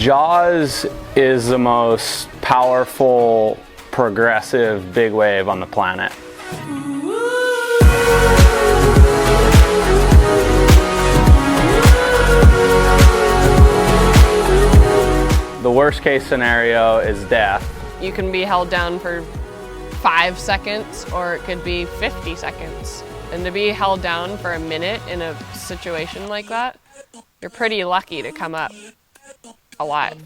Jaws is the most powerful, progressive big wave on the planet. The worst case scenario is death. You can be held down for 5 seconds, or it could be 50 seconds. And to be held down for a minute in a situation like that, you're pretty lucky to come up alive.